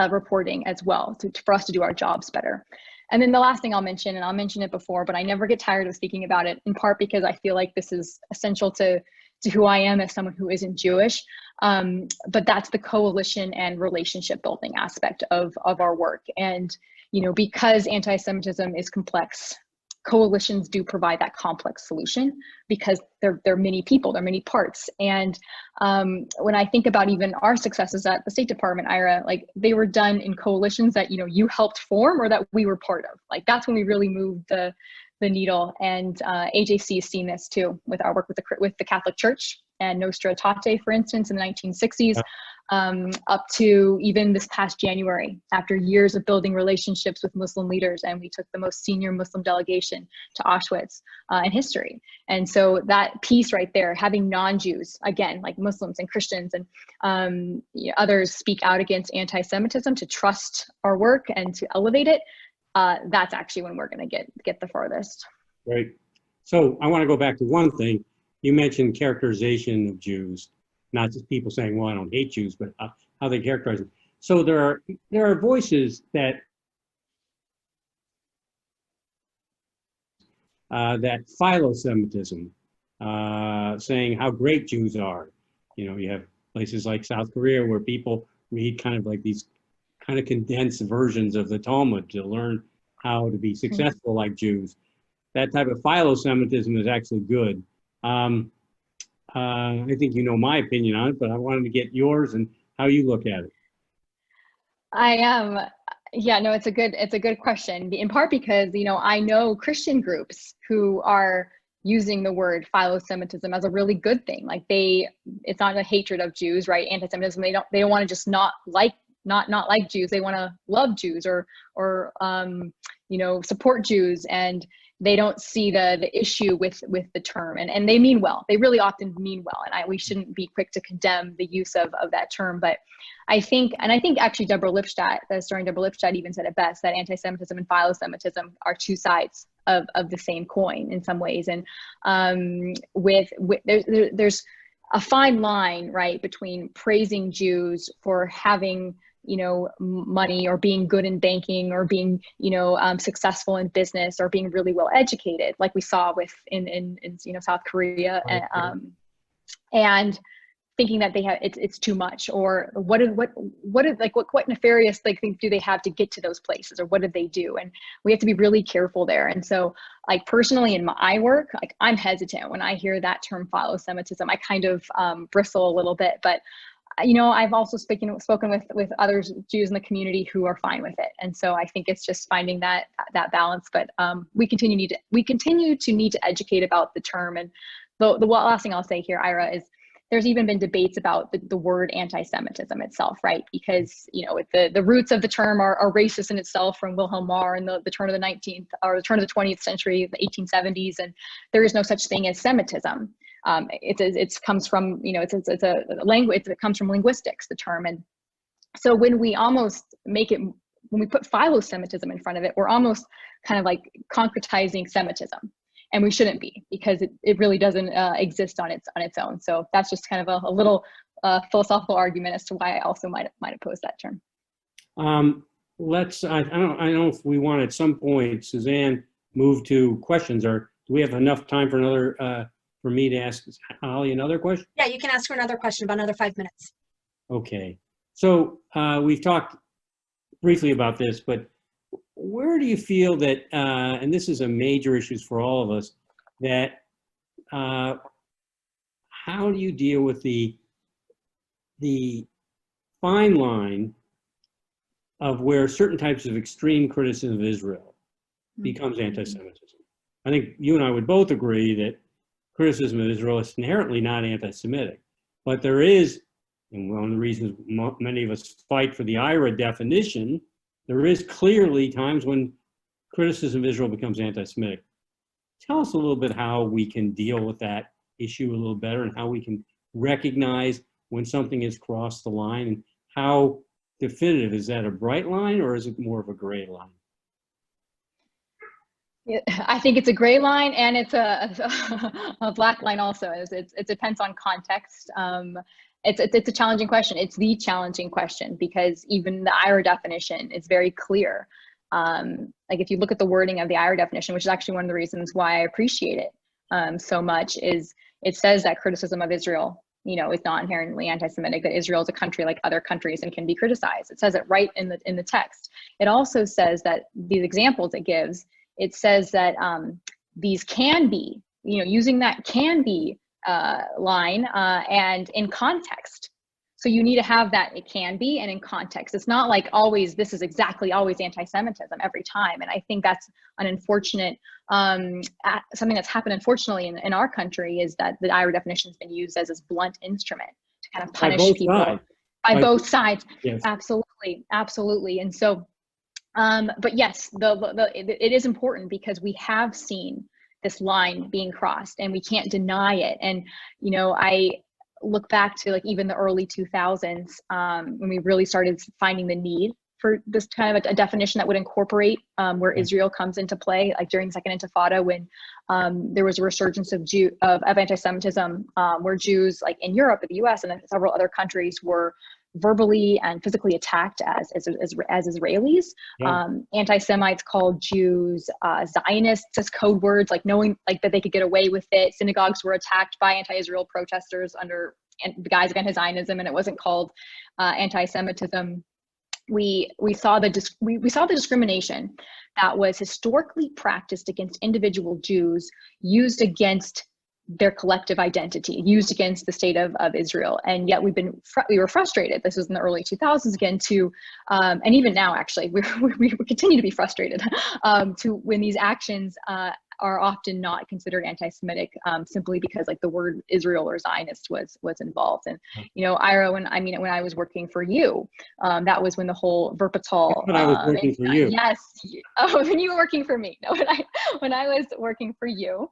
reporting as well for us to do our jobs better. And then the last thing I'll mention, and I'll mention it before, but I never get tired of speaking about it, in part because I feel like this is essential to who I am as someone who isn't Jewish. But that's the coalition and relationship building aspect of our work. And, because anti-Semitism is complex, coalitions do provide that complex solution because they're many people, they're many parts. And when I think about even our successes at the State Department, Ira, they were done in coalitions that, you helped form or that we were part of. That's when we really moved the needle. And AJC has seen this too with our work with the Catholic Church. and Nostra Aetate, for instance, in the 1960s, up to even this past January, after years of building relationships with Muslim leaders. And we took the most senior Muslim delegation to Auschwitz in history. And so that piece right there, having non-Jews, again, like Muslims and Christians and others speak out against anti-Semitism, to trust our work and to elevate it, that's actually when we're going to get the farthest. Great. So I want to go back to one thing. You mentioned characterization of Jews, not just people saying, well, I don't hate Jews, but how they characterize them. So there are voices that philo-Semitism, saying how great Jews are. You have places like South Korea where people read kind of like these kind of condensed versions of the Talmud to learn how to be successful like Jews. That type of philo-Semitism is actually good. I think you know my opinion on it, but I wanted to get yours and how you look at it. Yeah, no, it's a good question. In part because, I know Christian groups who are using the word philo-Semitism as a really good thing. Like it's not a hatred of Jews, right? Anti-Semitism. They don't want to just not like Jews. They want to love Jews or support Jews, and they don't see the issue with the term, and they mean well. They really often mean well, and we shouldn't be quick to condemn the use of that term. But I think actually Deborah Lipstadt, the historian Deborah Lipstadt, even said it best, that anti-Semitism and philo-Semitism are two sides of the same coin in some ways. And there's a fine line, right, between praising Jews for having money, or being good in banking, or being successful in business, or being really well educated, like we saw in South Korea, and thinking that it's too much, or what nefarious things do they have to get to those places, or what did they do? And we have to be really careful there. And so, like, personally in my work, like, I'm hesitant when I hear that term philo-Semitism. I kind of bristle a little bit, but I've also spoken with other Jews in the community who are fine with it. And so I think it's just finding that balance. But we continue to need to educate about the term. And the last thing I'll say here, Ira, is there's even been debates about the word anti-Semitism itself, right? Because the roots of the term are racist in itself, from Wilhelm Marr in the turn of the 19th or the turn of the 20th century, the 1870s, and there is no such thing as Semitism. It comes from, it's a language, it comes from linguistics, the term. And so when we put philo-Semitism in front of it, we're almost kind of like concretizing Semitism, and we shouldn't be, because it really doesn't exist on its own. So that's just kind of a little philosophical argument as to why I also might oppose that term. I don't know if we want at some point, Suzanne, move to questions, or do we have enough time for another for me to ask Holly another question? Yeah, you can ask her another question, about another 5 minutes. Okay. So we've talked briefly about this, but where do you feel that, and this is a major issue for all of us, that how do you deal with the fine line of where certain types of extreme criticism of Israel becomes anti-Semitism? I think you and I would both agree that criticism of Israel is inherently not anti-Semitic, but there is, and one of the reasons many of us fight for the IRA definition, there is clearly times when criticism of Israel becomes anti-Semitic. Tell us a little bit how we can deal with that issue a little better, and how we can recognize when something has crossed the line, and how definitive, is that a bright line, or is it more of a gray line? I think it's a gray line, and it's a black line also. It depends on context. It's a challenging question. It's the challenging question, because even the IRA definition is very clear. Like, if you look at the wording of the IRA definition, which is actually one of the reasons why I appreciate it so much, is it says that criticism of Israel, is not inherently anti-Semitic, that Israel is a country like other countries and can be criticized. It says it right in the text. It also says that these examples it gives, it says that these can be, using that can be line and in context. So So you need to have that, it can be, and in context. It's not like always, this is exactly always anti-Semitism every time. And I think that's an unfortunate, something that's happened unfortunately in our country, is that the IRA definition has been used as this blunt instrument to kind of punish people by both sides. Yes. Absolutely, absolutely. And so, but yes, it is important because we have seen this line being crossed and we can't deny it. And, you know, I look back to like even the early 2000s when we really started finding the need for this kind of a definition that would incorporate where Israel comes into play, like during Second Intifada, when there was a resurgence of anti-Semitism, where Jews, like in Europe, the US, and several other countries, were verbally and physically attacked as Israelis. Yeah. Anti-Semites called Jews Zionists as code words, like knowing like that they could get away with it. Synagogues were attacked by anti-Israel protesters under the guise of anti-Zionism, and it wasn't called anti-Semitism. We saw the discrimination that was historically practiced against individual Jews, used against their collective identity, used against the state of Israel. And yet we were frustrated. This was in the early 2000s again and even now actually, we continue to be frustrated to when these actions are often not considered anti-Semitic simply because like the word Israel or Zionist was involved. And, you know, Ira, when I was working for you, that was when the whole Verpital. When I was working for you. Yes. Oh, when you were working for me. No, when I was working for you.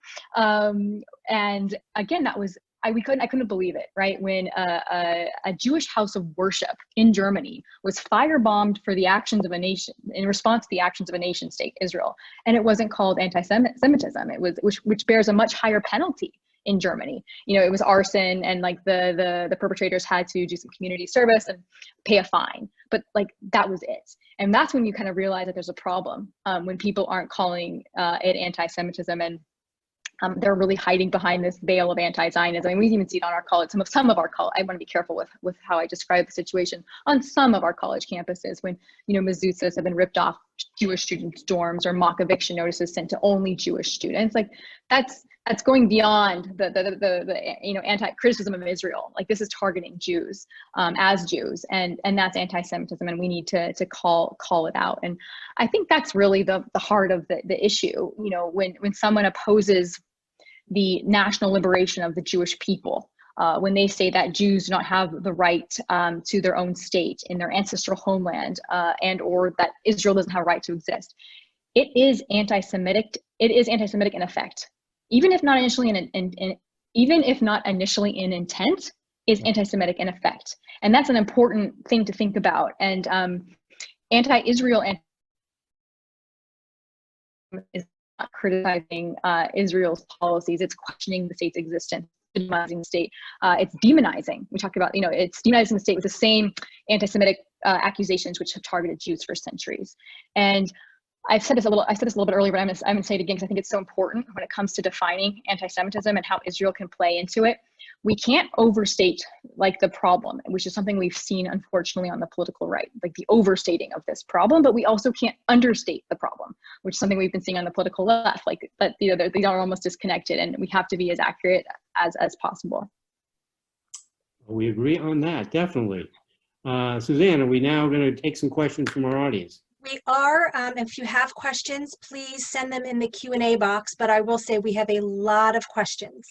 And again, that was, I couldn't believe it, right? When a Jewish house of worship in Germany was firebombed for the actions of a nation, in response to the actions of a nation state, Israel, and it wasn't called anti-Semitism. It was, which bears a much higher penalty in Germany. You know, it was arson, and like the perpetrators had to do some community service and pay a fine. But like that was it. And that's when you kind of realize that there's a problem when people aren't calling it anti-Semitism, and they're really hiding behind this veil of anti-Zionism. I mean, we even see it on our college, some of our college, I want to be careful with how I describe the situation on some of our college campuses, when, you know, mezuzahs have been ripped off Jewish students' dorms, or mock eviction notices sent to only Jewish students. Like that's going beyond the you know, anti-criticism of Israel. Like this is targeting Jews as Jews, and that's anti-Semitism, and we need to call it out. And I think that's really the heart of the issue. You know, when someone opposes the national liberation of the Jewish people, when they say that Jews do not have the right to their own state in their ancestral homeland, and or that Israel doesn't have a right to exist, it is anti-Semitic. It is anti-Semitic in effect, even if not initially in intent, is anti-Semitic in effect. And that's an important thing to think about. And anti-Israel is not criticizing Israel's policies. It's questioning the state's existence, demonizing the state. It's demonizing. We talk about, you know, it's demonizing the state with the same anti-Semitic accusations which have targeted Jews for centuries. And I said this a little bit earlier, but I'm going to say it again because I think it's so important when it comes to defining anti-Semitism and how Israel can play into it. We can't overstate like the problem, which is something we've seen unfortunately on the political right, like the overstating of this problem. But we also can't understate the problem, which is something we've been seeing on the political left. Like that, you know, these are almost disconnected, and we have to be as accurate as possible. We agree on that, definitely. Suzanne, are we now going to take some questions from our audience? We are. If you have questions, please send them in the Q&A box, but I will say we have a lot of questions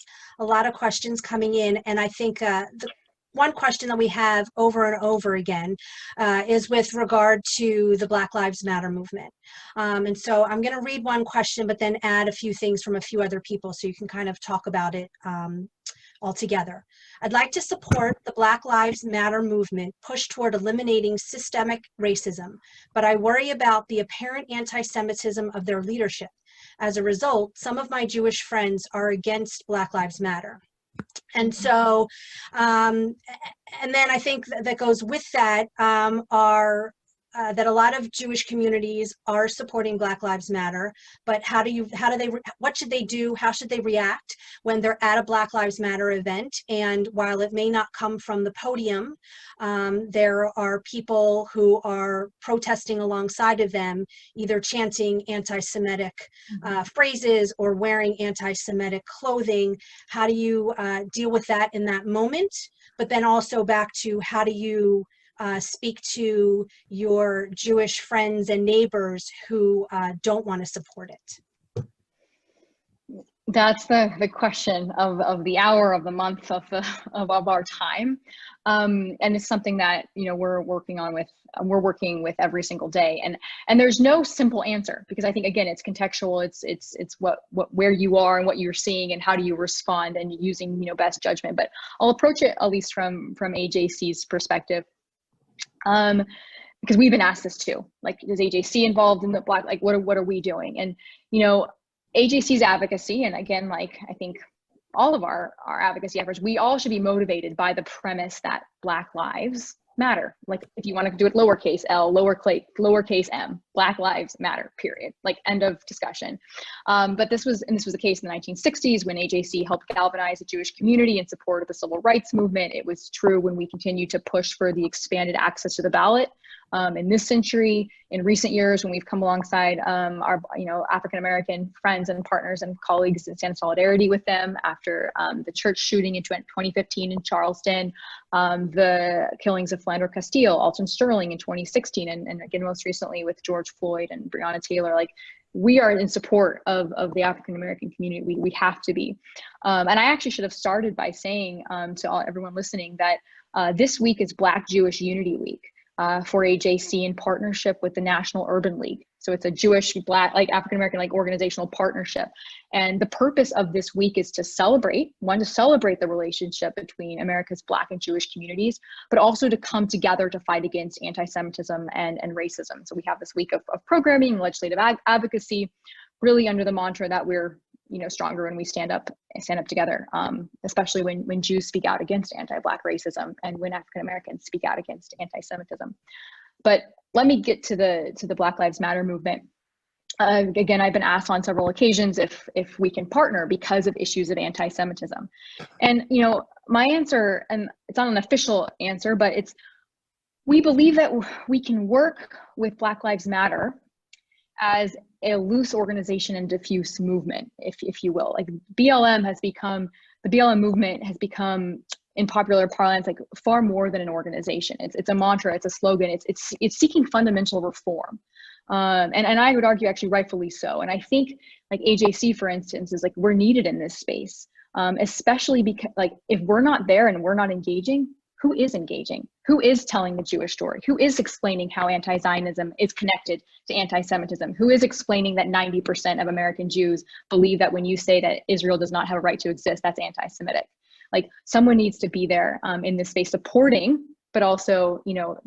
coming in. And I think the one question that we have over and over again is with regard to the Black Lives Matter movement. And so I'm going to read one question, but then add a few things from a few other people so you can kind of talk about it altogether. I'd like to support the Black Lives Matter movement push toward eliminating systemic racism, but I worry about the apparent anti-Semitism of their leadership. As a result, some of my Jewish friends are against Black Lives Matter. And so, and then I think that goes with that that a lot of Jewish communities are supporting Black Lives Matter, but what should they do? How should they react when they're at a Black Lives Matter event? And while it may not come from the podium, there are people who are protesting alongside of them, either chanting anti-Semitic phrases or wearing anti-Semitic clothing. How do you deal with that in that moment? but then also back to how do you speak to your Jewish friends and neighbors who don't want to support it? That's the question of the hour, of the month, of our time, and it's something that we're working with every single day, and there's no simple answer, because I think, again, it's contextual. It's what where you are and what you're seeing and how do you respond, and using best judgment. But I'll approach it at least from AJC's perspective, because we've been asked this too. Like, is AJC involved in the Black? Like, what are we doing? And AJC's advocacy, and again, like, I think all of our advocacy efforts, we all should be motivated by the premise that Black lives matter. Like, if you want to do it lowercase l, lowercase m, Black lives matter, period. Like, end of discussion. But this was the case in the 1960s when AJC helped galvanize the Jewish community in support of the civil rights movement. It was true when we continued to push for the expanded access to the ballot. In this century, in recent years, when we've come alongside our African-American friends and partners and colleagues and stand in solidarity with them after the church shooting in 2015 in Charleston, the killings of Philando Castile, Alton Sterling in 2016, and again, most recently with George Floyd and Breonna Taylor. Like, we are in support of the African-American community. We have to be. And I actually should have started by saying to everyone listening that this week is Black Jewish Unity Week. For AJC in partnership with the National Urban League. So it's a Jewish, Black, like African-American, like organizational partnership. And the purpose of this week is to celebrate the relationship between America's Black and Jewish communities, but also to come together to fight against anti-Semitism and racism. So we have this week of programming, legislative advocacy, really under the mantra that we're stronger when we stand up together, especially when Jews speak out against anti-Black racism and when African Americans speak out against anti-Semitism. But let me get to the Black Lives Matter movement. Again, I've been asked on several occasions if we can partner because of issues of anti-Semitism. And my answer, and it's not an official answer, but we believe that we can work with Black Lives Matter as a loose organization and diffuse movement, if you will. Like, the BLM movement has become, in popular parlance, like far more than an organization. It's a mantra, it's a slogan, it's seeking fundamental reform. And I would argue actually rightfully so. And I think, like, AJC, for instance, is like, we're needed in this space, especially because, like, if we're not there and we're not engaging, who is engaging? Who is telling the Jewish story? Who is explaining how anti-Zionism is connected to anti-Semitism? Who is explaining that 90% of American Jews believe that when you say that Israel does not have a right to exist, that's anti-Semitic? Like, someone needs to be there in this space supporting, but also,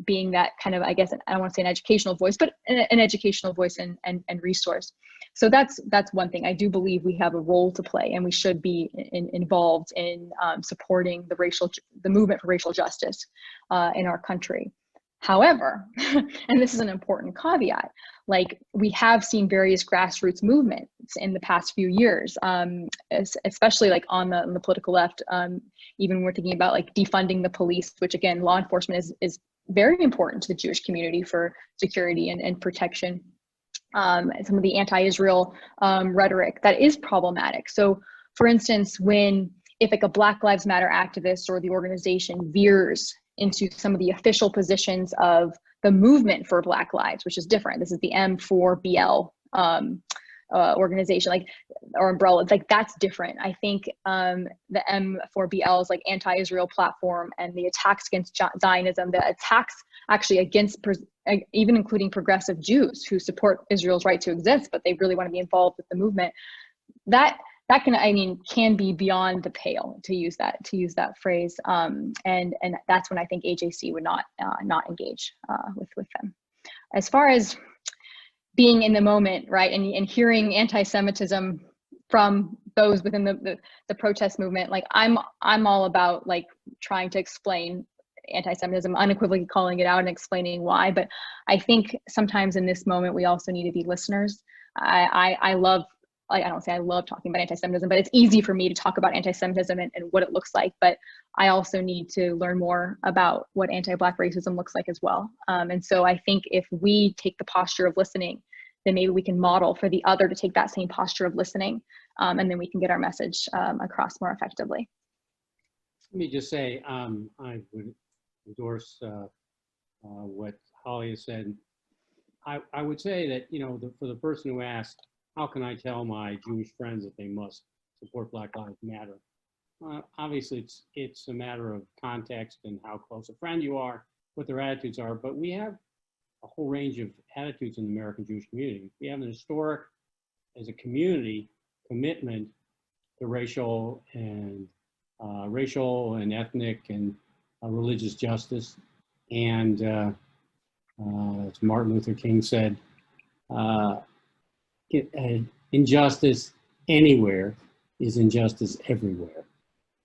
being that kind of, I guess, I don't want to say an educational voice, but an educational voice and resource. So that's one thing. I do believe we have a role to play, and we should be involved in supporting the movement for racial justice in our country. However, and this is an important caveat, like, we have seen various grassroots movements in the past few years, especially like on the political left. Even we're thinking about like defunding the police, which, again, law enforcement is very important to the Jewish community for security and protection. Some of the anti-Israel rhetoric that is problematic. So, for instance, if like a Black Lives Matter activist or the organization veers into some of the official positions of the movement for Black Lives, which is different. This is the M4BL organization, like, or umbrella. It's like, that's different. I think the M4BL is like anti-Israel platform, and the attacks against Zionism, the attacks actually against even including progressive Jews who support Israel's right to exist, but they really want to be involved with the movement. That can be beyond the pale, to use that phrase. And that's when I think AJC would not engage with them. As far as being in the moment, right, and hearing anti-Semitism from those within the protest movement, like, I'm all about, like, trying to explain anti-Semitism, unequivocally calling it out and explaining why. But I think sometimes in this moment, we also need to be listeners. I don't say I love talking about anti-Semitism, but it's easy for me to talk about anti-Semitism and what it looks like. But I also need to learn more about what anti-Black racism looks like as well. And so I think if we take the posture of listening, then maybe we can model for the other to take that same posture of listening, and then we can get our message across more effectively. Let me just say, I would endorse what Holly has said. I would say that, you know, for the person who asked, how can I tell my Jewish friends that they must support Black Lives Matter? Obviously, it's a matter of context and how close a friend you are, what their attitudes are, but we have a whole range of attitudes in the American Jewish community. We have an historic, as a community, commitment to racial and ethnic and religious justice. And as Martin Luther King said, injustice anywhere is injustice everywhere.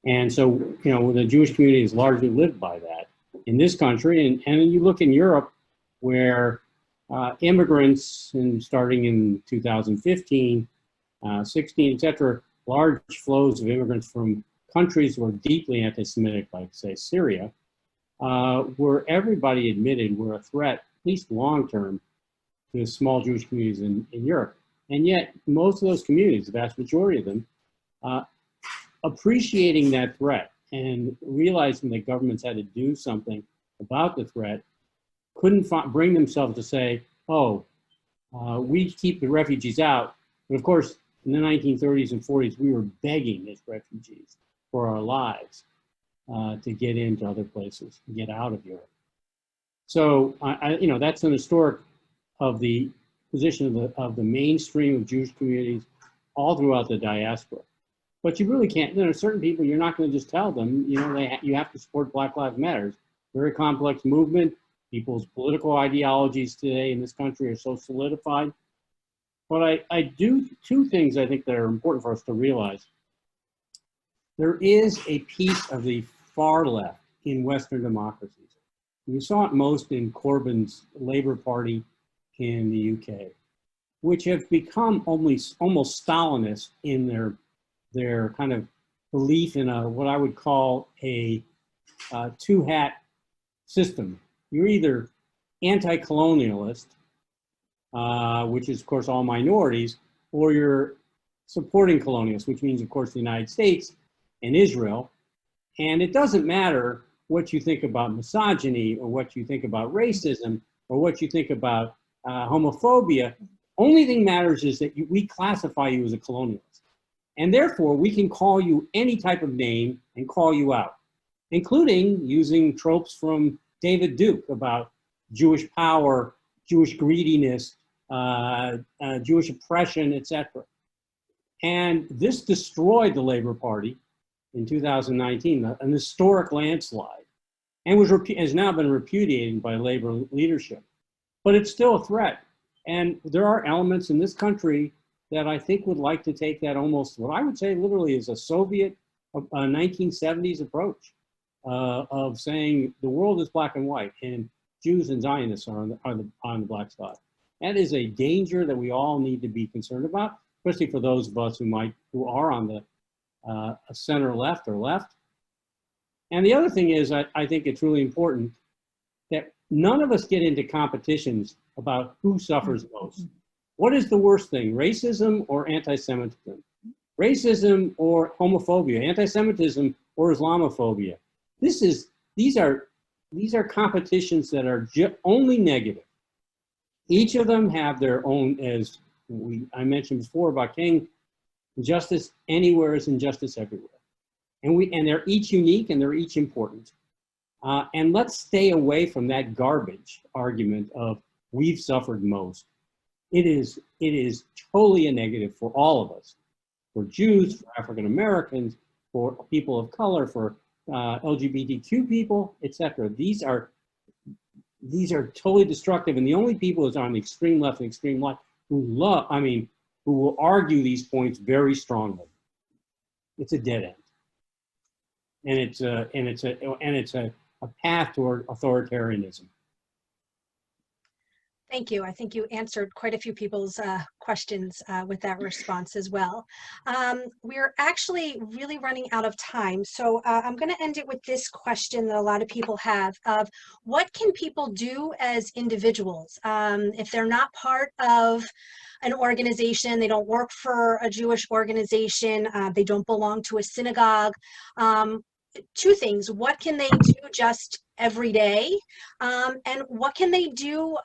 And so, you know, the Jewish community has largely lived by that in this country. And you look in Europe, where immigrants, and starting in 2015, 16, et cetera, large flows of immigrants from countries that were deeply anti-Semitic, like, say, Syria, where everybody admitted were a threat, at least long-term, to small Jewish communities in Europe. And yet, most of those communities, the vast majority of them, appreciating that threat and realizing that governments had to do something about the threat, couldn't bring themselves to say, oh, we keep the refugees out. But of course, in the 1930s and 40s, we were begging as refugees for our lives to get into other places, to get out of Europe. So, you know, that's an historic of the position of the mainstream of Jewish communities all throughout the diaspora. But you really can't, there are certain people you're not going to just tell them, you know, you have to support Black Lives Matter. Very complex movement. People's political ideologies today in this country are so solidified. But I do two things I think that are important for us to realize. There is a piece of the far left in Western democracies. You saw it most in Corbyn's Labour Party in the UK, which have become almost Stalinist in their kind of belief in what I would call a two-hat system. You're either anti-colonialist, which is, of course, all minorities, or you're supporting colonialists, which means, of course, the United States and Israel. And it doesn't matter what you think about misogyny or what you think about racism or what you think about homophobia. Only thing matters is that we classify you as a colonialist. And therefore, we can call you any type of name and call you out, including using tropes from David Duke about Jewish power, Jewish greediness, Jewish oppression, etc. And this destroyed the Labour Party in 2019, an historic landslide, and has now been repudiated by Labour leadership. But it's still a threat. And there are elements in this country that I think would like to take that almost, what I would say literally is a Soviet 1970s approach of saying the world is black and white and Jews and Zionists are on the black spot. That is a danger that we all need to be concerned about, especially for those of us who are on the center left or left. And the other thing is, I think it's really important that none of us get into competitions about who suffers most. What is the worst thing, racism or anti-Semitism? Racism or homophobia, anti-Semitism or Islamophobia? These are competitions that are only negative. Each of them have their own, as I mentioned before about King, injustice anywhere is injustice everywhere. And they're each unique and they're each important. And let's stay away from that garbage argument of we've suffered most. It is totally a negative for all of us, for Jews, for African Americans, for people of color, for LGBTQ people, etc. These are totally destructive, and the only people is on the extreme left and extreme right who will argue these points very strongly. It's a dead end, and it's a path toward authoritarianism. Thank you. I think you answered quite a few people's questions with that response as well. We're actually really running out of time, so I'm going to end it with this question that a lot of people have of what can people do as individuals if they're not part of an organization, they don't work for a Jewish organization, they don't belong to a synagogue. two things. What can they do just every day? And what can they do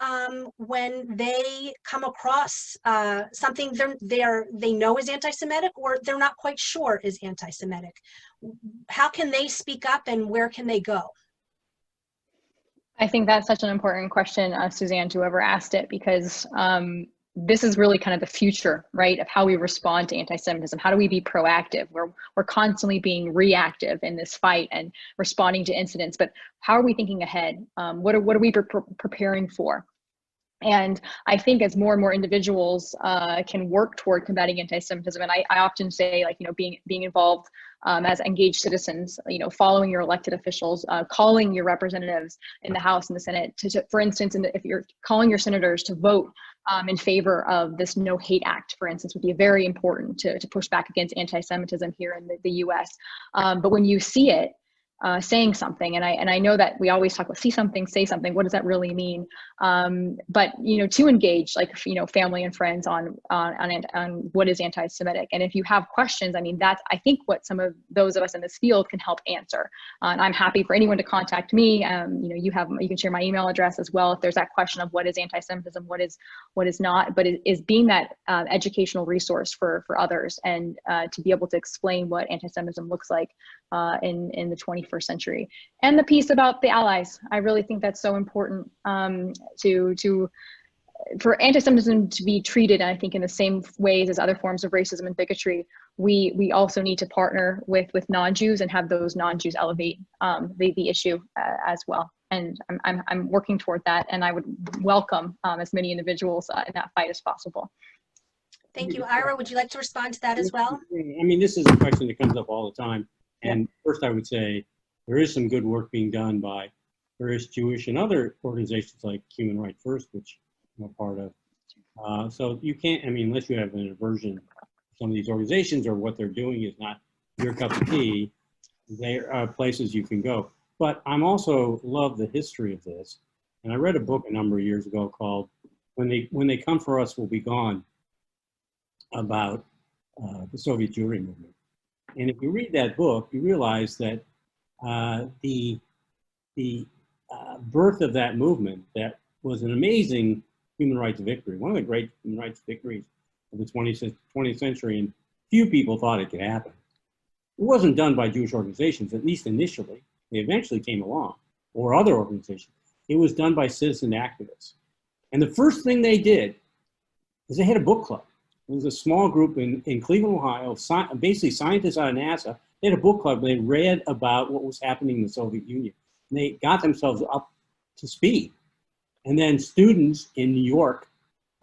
when they come across something they know is anti-Semitic, or they're not quite sure is anti-Semitic? How can they speak up, and where can they go? I think that's such an important question, Suzanne, to whoever asked it, because this is really kind of the future, right, of how we respond to anti-Semitism. How do we be proactive? We're constantly being reactive in this fight and responding to incidents, but how are we thinking ahead? What are we preparing for? And I think as more and more individuals can work toward combating anti-Semitism, and I often say, like, being involved as engaged citizens, following your elected officials, calling your representatives in the House and the Senate for instance, if you're calling your senators to vote in favor of this No Hate Act, for instance, would be very important to push back against anti-Semitism here in the US. But when you see it, saying something, and I know that we always talk about see something, say something. What does that really mean? But to engage, like, family and friends on what is anti-Semitic, and if you have questions, I mean, that's, I think, what some of those of us in this field can help answer. And I'm happy for anyone to contact me. You can share my email address as well if there's that question of what is anti-Semitism, what is not, but it is being that educational resource for others, and to be able to explain what anti-Semitism looks like in the 21st century. And the piece about the allies, I really think that's so important for anti-Semitism to be treated, I think, in the same ways as other forms of racism and bigotry. We also need to partner with non-Jews and have those non-Jews elevate the issue as well. And I'm working toward that, and I would welcome as many individuals in that fight as possible. Thank you. Ira, would you like to respond to that as well? I mean, this is a question that comes up all the time. And first, I would say there is some good work being done by various Jewish and other organizations like Human Rights First, which I'm a part of. So you can't, I mean, unless you have an aversion to some of these organizations or what they're doing is not your cup of tea, there are places you can go. But I'm also love the history of this. And I read a book a number of years ago called When They Come For Us We'll Be Gone, about the Soviet Jewry movement. And if you read that book, you realize that the birth of that movement, that was an amazing human rights victory, one of the great human rights victories of the 20th century, and few people thought it could happen. It wasn't done by Jewish organizations, at least initially. They eventually came along, or other organizations. It was done by citizen activists. And the first thing they did is they had a book club. It was a small group in Cleveland, Ohio, basically scientists out of NASA. They had a book club. They read about what was happening in the Soviet Union. And they got themselves up to speed. And then students in New York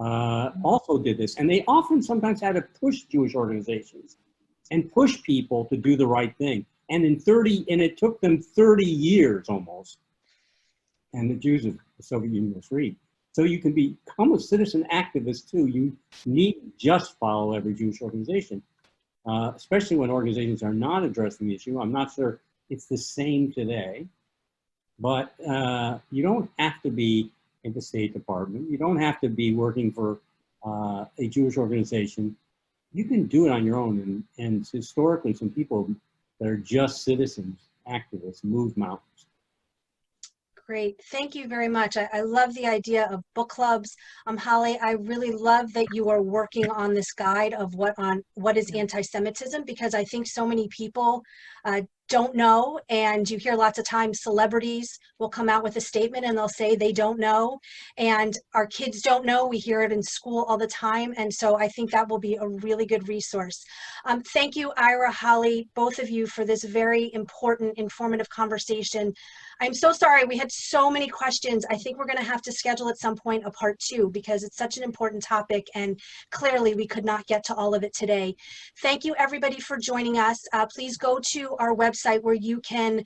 also did this. And they often sometimes had to push Jewish organizations and push people to do the right thing. And it took them 30 years almost. And the Jews of the Soviet Union was freed. So you can become a citizen activist too. You need just follow every Jewish organization, especially when organizations are not addressing the issue. I'm not sure it's the same today, but you don't have to be in the State Department. You don't have to be working for a Jewish organization. You can do it on your own. And historically, some people that are just citizens, activists, move mountains. Great. Thank you very much. I love the idea of book clubs. Holly, I really love that you are working on this guide of what is anti-Semitism, because I think so many people don't know, and you hear lots of times celebrities will come out with a statement and they'll say they don't know, and our kids don't know. We hear it in school all the time, and so I think that will be a really good resource. Thank you, Ira, Holly, both of you, for this very important, informative conversation. I'm so sorry we had so many questions. I think we're going to have to schedule at some point a part 2, because it's such an important topic, and clearly we could not get to all of it today. Thank you, everybody, for joining us. Please go to our website where you can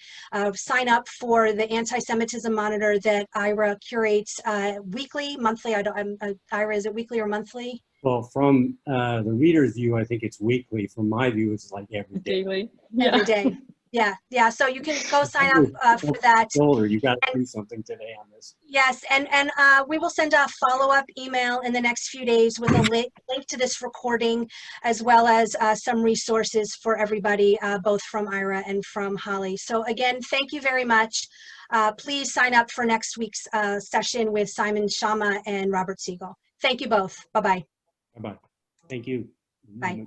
sign up for the Anti-Semitism Monitor that Ira curates weekly, monthly. Ira, is it weekly or monthly? Well, from the reader's view, I think it's weekly. From my view, it's like every day. Daily. Every day. Yeah. So you can go sign up for that. Older, you got to do something today on this. Yes, and we will send a follow-up email in the next few days with a link to this recording, as well as some resources for everybody, both from Ira and from Holly. So again, thank you very much. Please sign up for next week's session with Simon Schama and Robert Siegel. Thank you both. Bye-bye. Bye-bye. Thank you. Bye.